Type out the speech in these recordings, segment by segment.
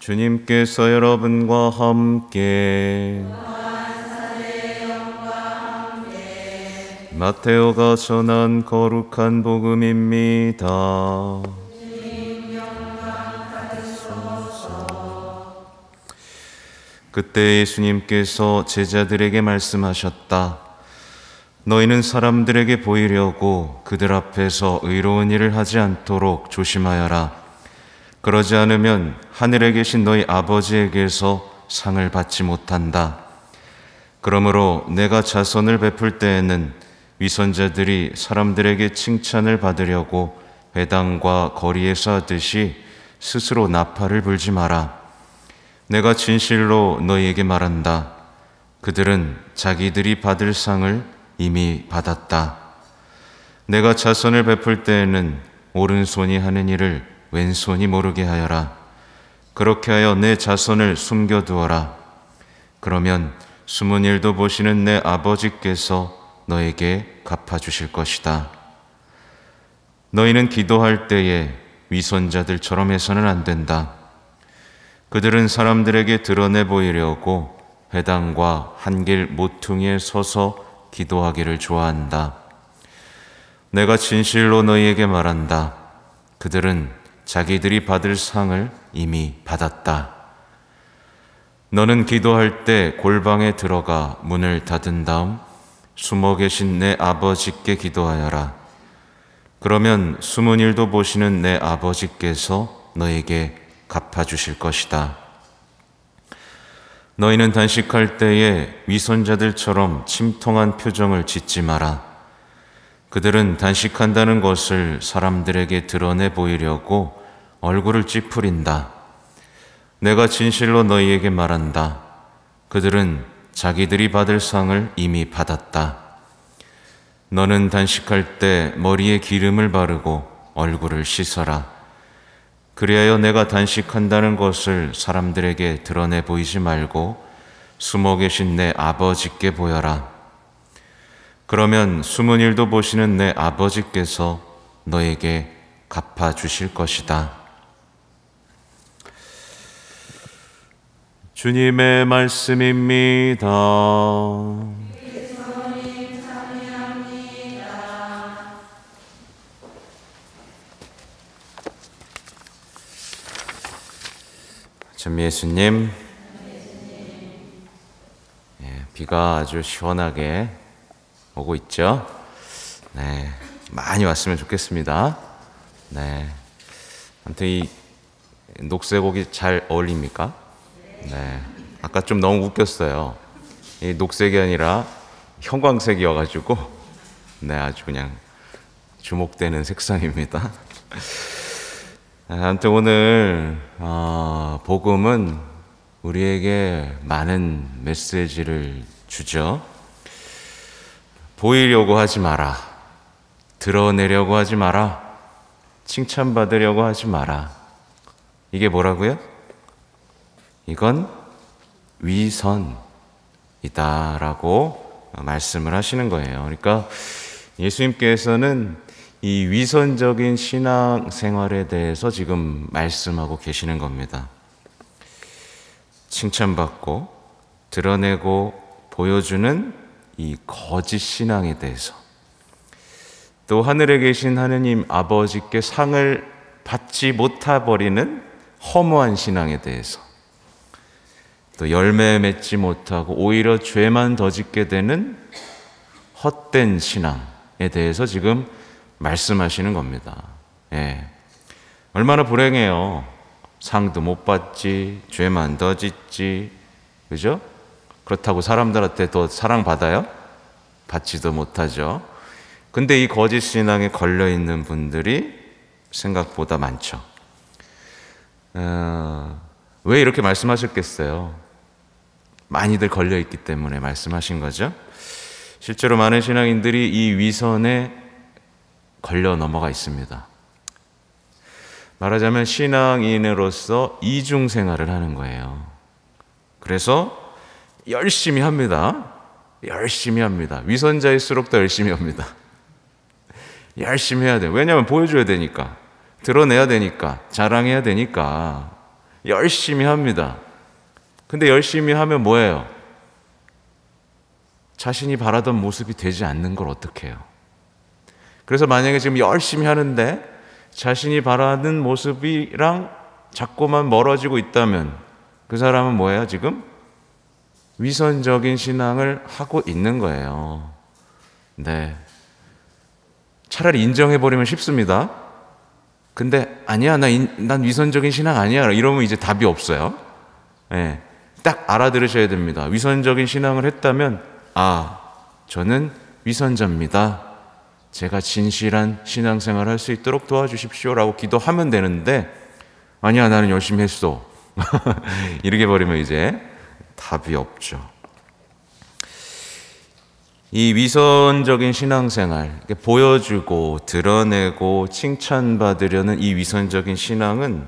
주님께서 여러분과 함께 마테오가 전한 거룩한 복음입니다. 그때 예수님께서 제자들에게 말씀하셨다. 너희는 사람들에게 보이려고 그들 앞에서 의로운 일을 하지 않도록 조심하여라. 그러지 않으면 하늘에 계신 너희 아버지에게서 상을 받지 못한다. 그러므로 내가 자선을 베풀 때에는 위선자들이 사람들에게 칭찬을 받으려고 회당과 거리에서 하듯이 스스로 나팔을 불지 마라. 내가 진실로 너희에게 말한다. 그들은 자기들이 받을 상을 이미 받았다. 내가 자선을 베풀 때에는 오른손이 하는 일을 왼손이 모르게 하여라. 그렇게 하여 내 자선을 숨겨두어라. 그러면 숨은 일도 보시는 내 아버지께서 너에게 갚아주실 것이다. 너희는 기도할 때에 위선자들처럼 해서는 안 된다. 그들은 사람들에게 드러내 보이려고 회당과 한길 모퉁이에 서서 기도하기를 좋아한다. 내가 진실로 너희에게 말한다. 그들은 자기들이 받을 상을 이미 받았다. 너는 기도할 때 골방에 들어가 문을 닫은 다음 숨어 계신 내 아버지께 기도하여라. 그러면 숨은 일도 보시는 내 아버지께서 너에게 갚아주실 것이다. 너희는 단식할 때에 위선자들처럼 침통한 표정을 짓지 마라. 그들은 단식한다는 것을 사람들에게 드러내 보이려고 얼굴을 찌푸린다. 내가 진실로 너희에게 말한다. 그들은 자기들이 받을 상을 이미 받았다. 너는 단식할 때 머리에 기름을 바르고 얼굴을 씻어라. 그리하여 내가 단식한다는 것을 사람들에게 드러내 보이지 말고 숨어 계신 내 아버지께 보여라. 그러면 숨은 일도 보시는 내 아버지께서 너에게 갚아주실 것이다. 주님의 말씀입니다. 참 예수님, 비가 아주 시원하게 오고 있죠? 네, 많이 왔으면 좋겠습니다. 네, 아무튼 이 녹색옷이 잘 어울립니까? 네, 아까 좀 너무 웃겼어요. 이 녹색이 아니라 형광색이어가지고, 네, 아주 그냥 주목되는 색상입니다. 아무튼 오늘 복음은 우리에게 많은 메시지를 주죠. 보이려고 하지 마라. 드러내려고 하지 마라. 칭찬받으려고 하지 마라. 이게 뭐라고요? 이건 위선이다라고 말씀을 하시는 거예요. 그러니까 예수님께서는 이 위선적인 신앙생활에 대해서 지금 말씀하고 계시는 겁니다. 칭찬받고 드러내고 보여주는 이 거짓 신앙에 대해서, 또 하늘에 계신 하느님 아버지께 상을 받지 못해버리는 허무한 신앙에 대해서, 또 열매 맺지 못하고 오히려 죄만 더 짓게 되는 헛된 신앙에 대해서 지금 말씀하시는 겁니다. 예. 얼마나 불행해요. 상도 못 받지, 죄만 더 짓지, 그죠? 그렇다고 사람들한테 더 사랑받아요? 받지도 못하죠. 근데 이 거짓 신앙에 걸려있는 분들이 생각보다 많죠. 왜 이렇게 말씀하셨겠어요? 많이들 걸려있기 때문에 말씀하신 거죠. 실제로 많은 신앙인들이 이 위선에 걸려 넘어가 있습니다. 말하자면 신앙인으로서 이중생활을 하는 거예요. 그래서 열심히 합니다. 열심히 합니다. 위선자일수록 더 열심히 합니다. 열심히 해야 돼요. 왜냐하면 보여줘야 되니까, 드러내야 되니까, 자랑해야 되니까. 열심히 합니다. 근데 열심히 하면 뭐예요? 자신이 바라던 모습이 되지 않는 걸 어떻게 해요? 그래서 만약에 지금 열심히 하는데 자신이 바라는 모습이랑 자꾸만 멀어지고 있다면 그 사람은 뭐예요, 지금? 위선적인 신앙을 하고 있는 거예요. 네. 차라리 인정해버리면 쉽습니다. 근데 아니야, 난 위선적인 신앙 아니야. 이러면 이제 답이 없어요. 네. 딱 알아들으셔야 됩니다. 위선적인 신앙을 했다면 저는 위선자입니다. 제가 진실한 신앙생활을 할 수 있도록 도와주십시오라고 기도하면 되는데 아니야, 나는 열심히 했어. 이렇게 버리면 이제 답이 없죠. 이 위선적인 신앙생활, 보여주고 드러내고 칭찬받으려는 이 위선적인 신앙은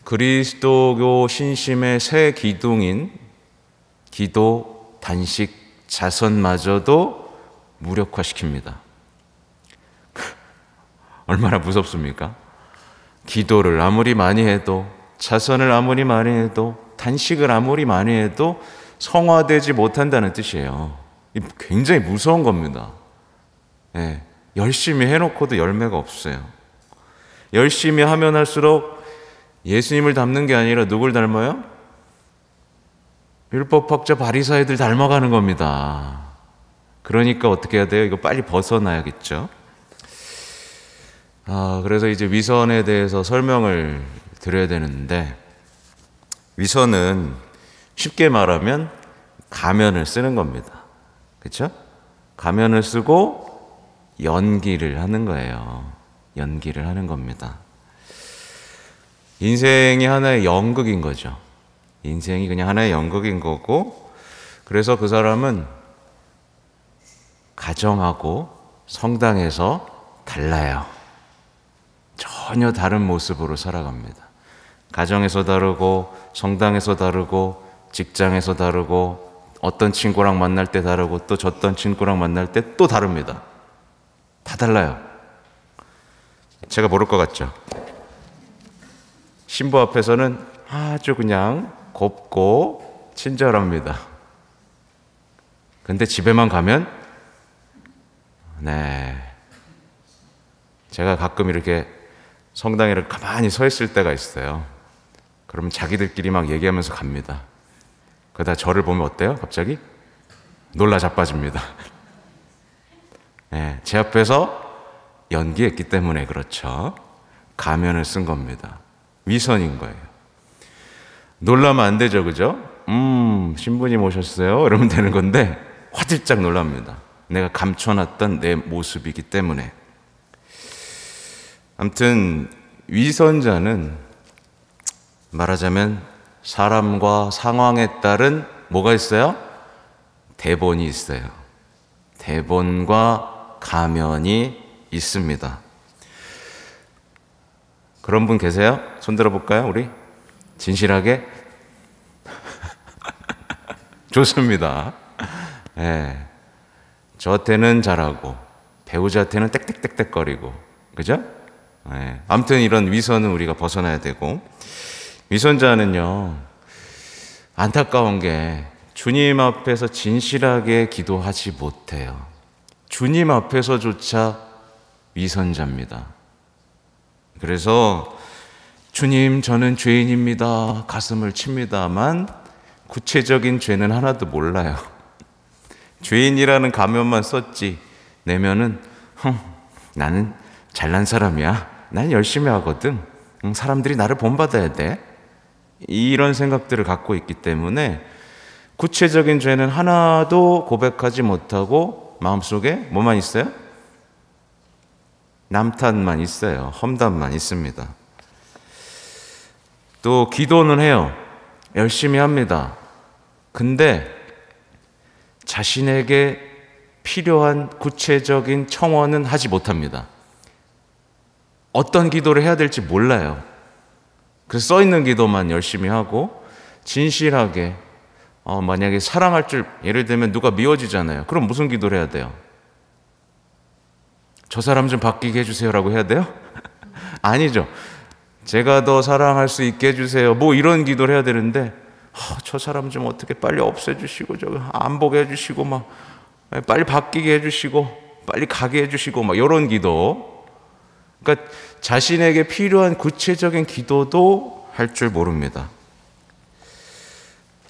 그리스도교 신심의 새 기둥인 기도, 단식, 자선마저도 무력화시킵니다. 얼마나 무섭습니까? 기도를 아무리 많이 해도, 자선을 아무리 많이 해도, 단식을 아무리 많이 해도 성화되지 못한다는 뜻이에요. 굉장히 무서운 겁니다. 네, 열심히 해놓고도 열매가 없어요. 열심히 하면 할수록 예수님을 닮는 게 아니라 누굴 닮아요? 율법학자 바리사이들 닮아가는 겁니다. 그러니까 어떻게 해야 돼요? 이거 빨리 벗어나야겠죠. 그래서 이제 위선에 대해서 설명을 드려야 되는데, 위선은 쉽게 말하면 가면을 쓰는 겁니다. 그렇죠? 가면을 쓰고 연기를 하는 거예요. 연기를 하는 겁니다. 인생이 하나의 연극인 거죠. 인생이 그냥 하나의 연극인 거고, 그래서 그 사람은 가정하고 성당에서 달라요. 전혀 다른 모습으로 살아갑니다. 가정에서 다르고, 성당에서 다르고, 직장에서 다르고, 어떤 친구랑 만날 때 다르고, 또 저떤 친구랑 만날 때 또 다릅니다. 다 달라요. 제가 모를 것 같죠? 신부 앞에서는 아주 그냥 곱고 친절합니다. 근데 집에만 가면 제가 가끔 이렇게 성당에 가만히 서 있을 때가 있어요. 그러면 자기들끼리 막 얘기하면서 갑니다. 그러다 저를 보면 어때요? 갑자기? 놀라 자빠집니다. 제 앞에서 연기했기 때문에 그렇죠. 가면을 쓴 겁니다. 위선인 거예요. 놀라면 안 되죠, 그죠? 신부님 오셨어요? 이러면 되는 건데 화들짝 놀랍니다. 내가 감춰놨던 내 모습이기 때문에. 아무튼 위선자는 말하자면 사람과 상황에 따른 뭐가 있어요? 대본이 있어요. 대본과 가면이 있습니다. 그런 분 계세요? 손 들어볼까요, 우리? 진실하게? 좋습니다. 저한테는 잘하고 배우자한테는 땡땡땡땡거리고, 그죠? 아무튼 이런 위선은 우리가 벗어나야 되고, 위선자는요, 안타까운 게 주님 앞에서 진실하게 기도하지 못해요. 주님 앞에서조차 위선자입니다. 그래서 주님, 저는 죄인입니다. 가슴을 칩니다만 구체적인 죄는 하나도 몰라요. 죄인이라는 가면만 썼지, 내면은 나는 잘난 사람이야. 난 열심히 하거든. 사람들이 나를 본받아야 돼. 이런 생각들을 갖고 있기 때문에 구체적인 죄는 하나도 고백하지 못하고 마음속에 뭐만 있어요? 남탓만 있어요. 험담만 있습니다. 또 기도는 해요. 열심히 합니다. 근데 자신에게 필요한 구체적인 청원은 하지 못합니다. 어떤 기도를 해야 될지 몰라요. 그래서 써있는 기도만 열심히 하고 진실하게 만약에 사랑할 줄, 예를 들면 누가 미워지잖아요. 그럼 무슨 기도를 해야 돼요? 저 사람 좀 바뀌게 해주세요라고 해야 돼요? 아니죠. 제가 더 사랑할 수 있게 해주세요. 뭐 이런 기도를 해야 되는데 저 사람 좀 어떻게 빨리 없애주시고 저기 안 보게 해주시고 막 빨리 바뀌게 해주시고 빨리 가게 해주시고 막 이런 기도. 그러니까 자신에게 필요한 구체적인 기도도 할 줄 모릅니다.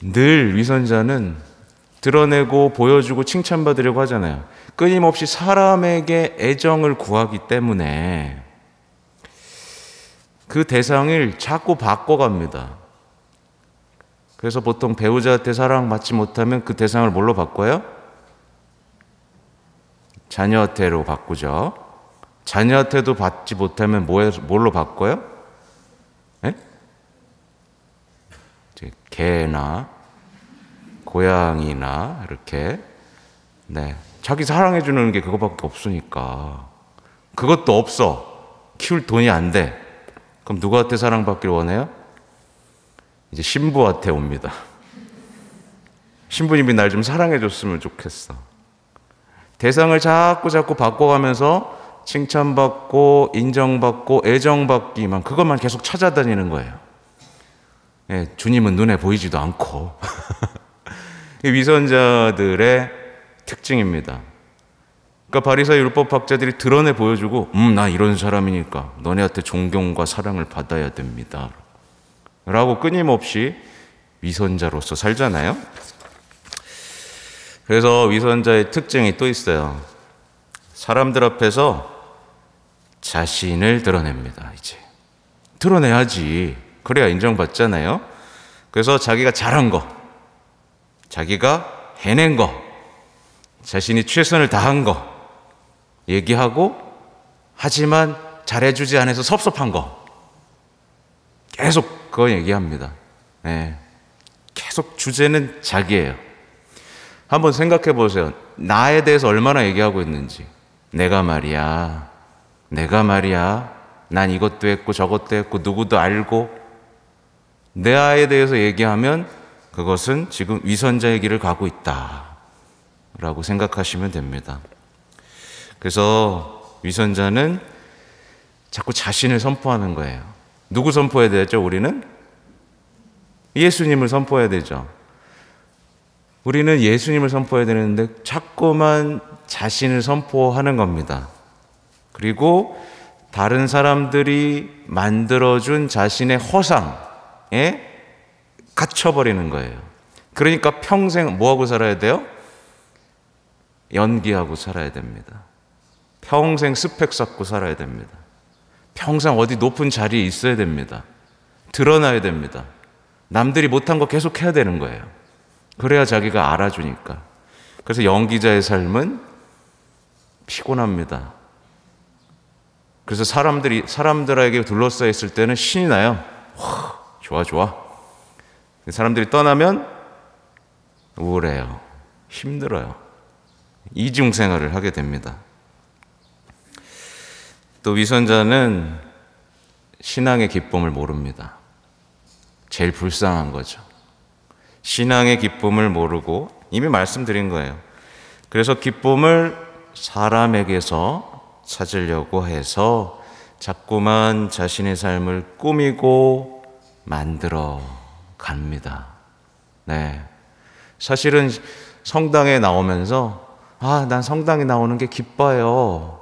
늘 위선자는 드러내고 보여주고 칭찬받으려고 하잖아요. 끊임없이 사람에게 애정을 구하기 때문에 그 대상을 자꾸 바꿔갑니다. 그래서 보통 배우자한테 사랑받지 못하면 그 대상을 뭘로 바꿔요? 자녀한테로 바꾸죠. 자녀한테도 받지 못하면 뭘로 바꿔요? 에? 개나 고양이나 이렇게 자기 사랑해주는 게 그거밖에 없으니까. 그것도 없어. 키울 돈이 안 돼. 그럼 누구한테 사랑받기를 원해요? 이제 신부한테 옵니다. 신부님이 날 좀 사랑해줬으면 좋겠어. 대상을 자꾸 바꿔가면서 칭찬받고 인정받고 애정받기만, 그것만 계속 찾아다니는 거예요. 예, 주님은 눈에 보이지도 않고. 위선자들의 특징입니다. 그러니까 바리새인 율법학자들이 드러내 보여주고 나 이런 사람이니까 너네한테 존경과 사랑을 받아야 됩니다 라고 끊임없이 위선자로서 살잖아요. 그래서 위선자의 특징이 또 있어요. 사람들 앞에서 자신을 드러냅니다. 이제 드러내야지. 그래야 인정받잖아요. 그래서 자기가 잘한 거, 자기가 해낸 거, 자신이 최선을 다한 거 얘기하고, 하지만 잘해주지 않아서 섭섭한 거 계속 그거 얘기합니다. 계속 주제는 자기예요. 한번 생각해 보세요. 나에 대해서 얼마나 얘기하고 있는지. 내가 말이야, 난 이것도 했고 저것도 했고 누구도 알고. 내 아에 대해서 얘기하면 그것은 지금 위선자의 길을 가고 있다 라고 생각하시면 됩니다. 그래서 위선자는 자꾸 자신을 선포하는 거예요. 누구 선포해야 되죠? 우리는 예수님을 선포해야 되죠. 우리는 예수님을 선포해야 되는데 자꾸만 자신을 선포하는 겁니다. 그리고 다른 사람들이 만들어준 자신의 허상에 갇혀버리는 거예요. 그러니까 평생 뭐하고 살아야 돼요? 연기하고 살아야 됩니다. 평생 스펙 쌓고 살아야 됩니다. 평생 어디 높은 자리에 있어야 됩니다. 드러나야 됩니다. 남들이 못한 거 계속 해야 되는 거예요. 그래야 자기가 알아주니까. 그래서 연기자의 삶은 피곤합니다. 그래서 사람들에게 둘러싸여 있을 때는 신이 나요. 좋아. 사람들이 떠나면 우울해요. 힘들어요. 이중 생활을 하게 됩니다. 또 위선자는 신앙의 기쁨을 모릅니다. 제일 불쌍한 거죠. 신앙의 기쁨을 모르고, 이미 말씀드린 거예요. 그래서 기쁨을 사람에게서 찾으려고 해서 자꾸만 자신의 삶을 꾸미고 만들어 갑니다. 사실은 성당에 나오면서 난 성당에 나오는 게 기뻐요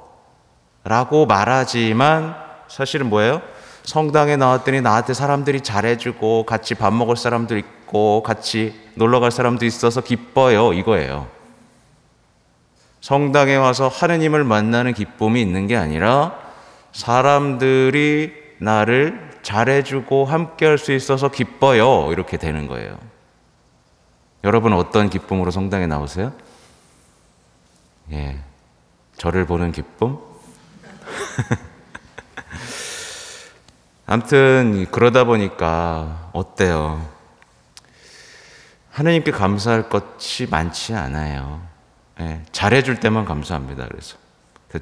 라고 말하지만, 사실은 뭐예요? 성당에 나왔더니 나한테 사람들이 잘해주고 같이 밥 먹을 사람도 있고 같이 놀러 갈 사람도 있어서 기뻐요, 이거예요. 성당에 와서 하느님을 만나는 기쁨이 있는 게 아니라 사람들이 나를 잘해주고 함께 할 수 있어서 기뻐요, 이렇게 되는 거예요. 여러분 어떤 기쁨으로 성당에 나오세요? 저를 보는 기쁨? 아무튼 그러다 보니까 어때요? 하느님께 감사할 것이 많지 않아요. 잘해줄 때만 감사합니다. 그래서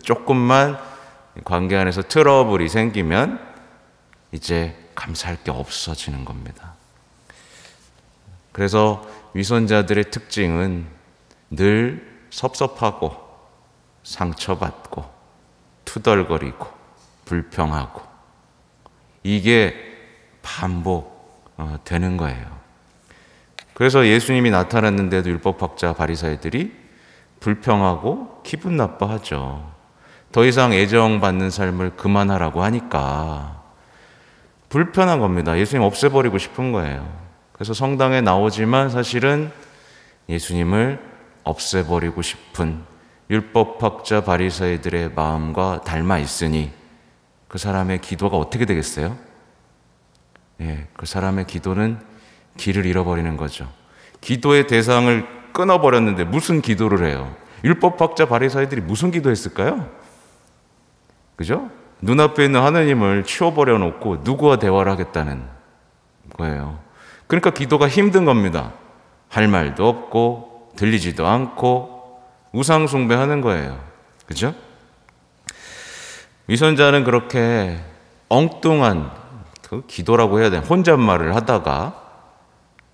조금만 관계 안에서 트러블이 생기면 이제 감사할 게 없어지는 겁니다. 그래서 위선자들의 특징은 늘 섭섭하고 상처받고 투덜거리고 불평하고 이게 반복되는 거예요. 그래서 예수님이 나타났는데도 율법학자 바리사이들이 불평하고 기분 나빠하죠. 더 이상 애정받는 삶을 그만하라고 하니까 불편한 겁니다. 예수님 없애버리고 싶은 거예요. 그래서 성당에 나오지만 사실은 예수님을 없애버리고 싶은 율법학자 바리사이들의 마음과 닮아 있으니 그 사람의 기도가 어떻게 되겠어요? 그 사람의 기도는 길을 잃어버리는 거죠. 기도의 대상을 끊어버렸는데 무슨 기도를 해요? 율법학자 바리사이들이 무슨 기도했을까요? 그죠? 눈앞에 있는 하느님을 치워버려 놓고 누구와 대화를 하겠다는 거예요. 그러니까 기도가 힘든 겁니다. 할 말도 없고 들리지도 않고 우상 숭배하는 거예요. 그죠? 위선자는 그렇게 엉뚱한 그 기도라고 해야 되나 혼잣말을 하다가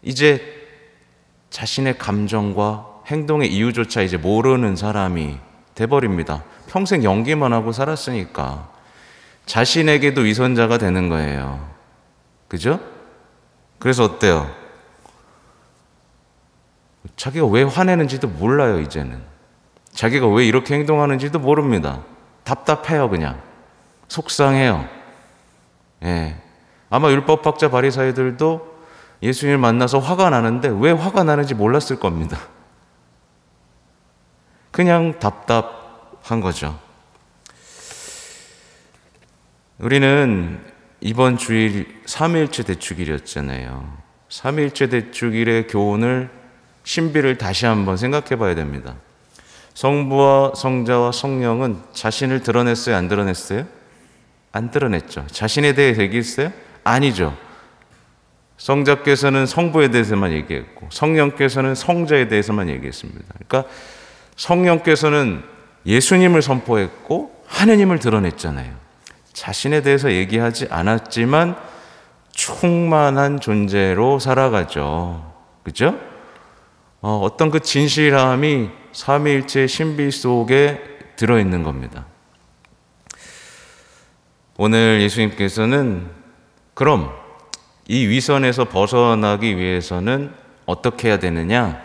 이제 자신의 감정과 행동의 이유조차 이제 모르는 사람이 돼버립니다. 평생 연기만 하고 살았으니까 자신에게도 위선자가 되는 거예요. 그죠? 그래서 어때요? 자기가 왜 화내는지도 몰라요. 이제는 자기가 왜 이렇게 행동하는지도 모릅니다. 답답해요. 그냥 속상해요. 아마 율법학자 바리사이들도 예수님을 만나서 화가 나는데 왜 화가 나는지 몰랐을 겁니다. 그냥 답답한 거죠. 우리는 이번 주일 삼위일체 대축일이었잖아요. 삼위일체 대축일의 교훈을 신비를 다시 한번 생각해 봐야 됩니다. 성부와 성자와 성령은 자신을 드러냈어요? 안 드러냈어요? 안 드러냈죠. 자신에 대해 얘기했어요? 아니죠. 성자께서는 성부에 대해서만 얘기했고 성령께서는 성자에 대해서만 얘기했습니다. 그러니까 성령께서는 예수님을 선포했고 하느님을 드러냈잖아요. 자신에 대해서 얘기하지 않았지만 충만한 존재로 살아가죠. 그죠? 어떤 그 진실함이 삼위일체의 신비 속에 들어있는 겁니다. 오늘 예수님께서는 그럼 이 위선에서 벗어나기 위해서는 어떻게 해야 되느냐?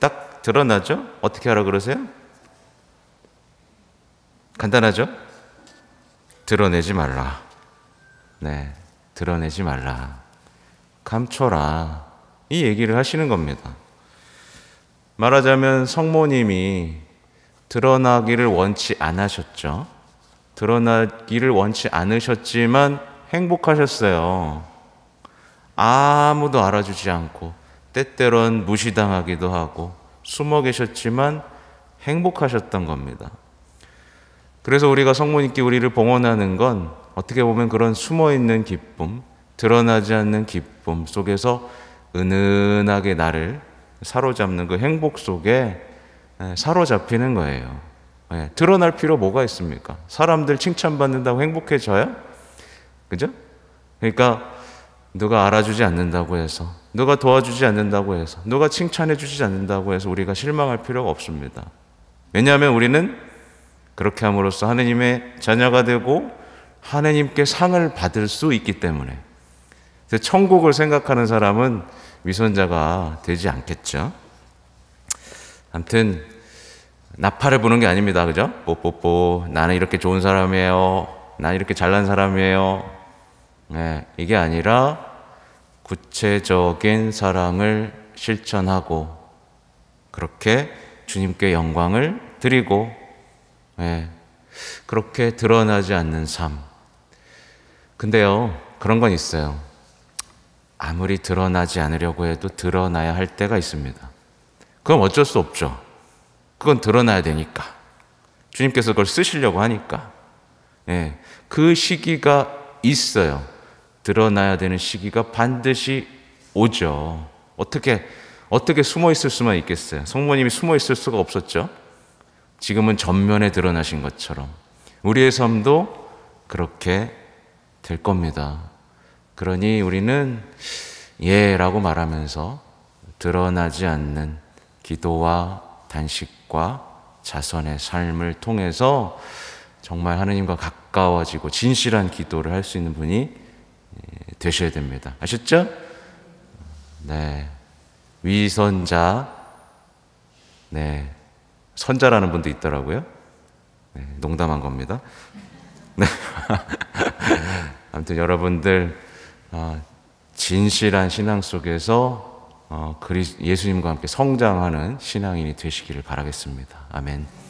딱 드러나죠? 어떻게 하라 그러세요? 간단하죠? 드러내지 말라. 드러내지 말라. 감춰라. 이 얘기를 하시는 겁니다. 말하자면 성모님이 드러나기를 원치 않으셨죠. 드러나기를 원치 않으셨지만 행복하셨어요. 아무도 알아주지 않고 때때론 무시당하기도 하고 숨어 계셨지만 행복하셨던 겁니다. 그래서 우리가 성모님께 우리를 봉헌하는 건 어떻게 보면 그런 숨어있는 기쁨, 드러나지 않는 기쁨 속에서 은은하게 나를 사로잡는 그 행복 속에 사로잡히는 거예요. 드러날 필요 뭐가 있습니까? 사람들 칭찬받는다고 행복해져요? 그죠? 그러니까 누가 알아주지 않는다고 해서, 누가 도와주지 않는다고 해서, 누가 칭찬해 주지 않는다고 해서 우리가 실망할 필요가 없습니다. 왜냐하면 우리는 그렇게 함으로써 하느님의 자녀가 되고 하느님께 상을 받을 수 있기 때문에. 그래서 천국을 생각하는 사람은 위선자가 되지 않겠죠. 아무튼 나팔을 부는 게 아닙니다. 그죠? 뽀뽀뽀 나는 이렇게 좋은 사람이에요. 나는 이렇게 잘난 사람이에요. 이게 아니라 구체적인 사랑을 실천하고 그렇게 주님께 영광을 드리고 그렇게 드러나지 않는 삶. 근데요, 그런 건 있어요. 아무리 드러나지 않으려고 해도 드러나야 할 때가 있습니다. 그건 어쩔 수 없죠. 그건 드러나야 되니까. 주님께서 그걸 쓰시려고 하니까. 그 시기가 있어요. 드러나야 되는 시기가 반드시 오죠. 어떻게 숨어 있을 수만 있겠어요? 성모님이 숨어 있을 수가 없었죠. 지금은 전면에 드러나신 것처럼 우리의 삶도 그렇게 될 겁니다. 그러니 우리는 예라고 말하면서 드러나지 않는 기도와 단식과 자선의 삶을 통해서 정말 하느님과 가까이 가까워지고 진실한 기도를 할 수 있는 분이 되셔야 됩니다. 아셨죠? 네. 위선자, 네. 선자라는 분도 있더라고요. 네, 농담한 겁니다. 네. 아무튼 여러분들 진실한 신앙 속에서 예수님과 함께 성장하는 신앙인이 되시기를 바라겠습니다. 아멘.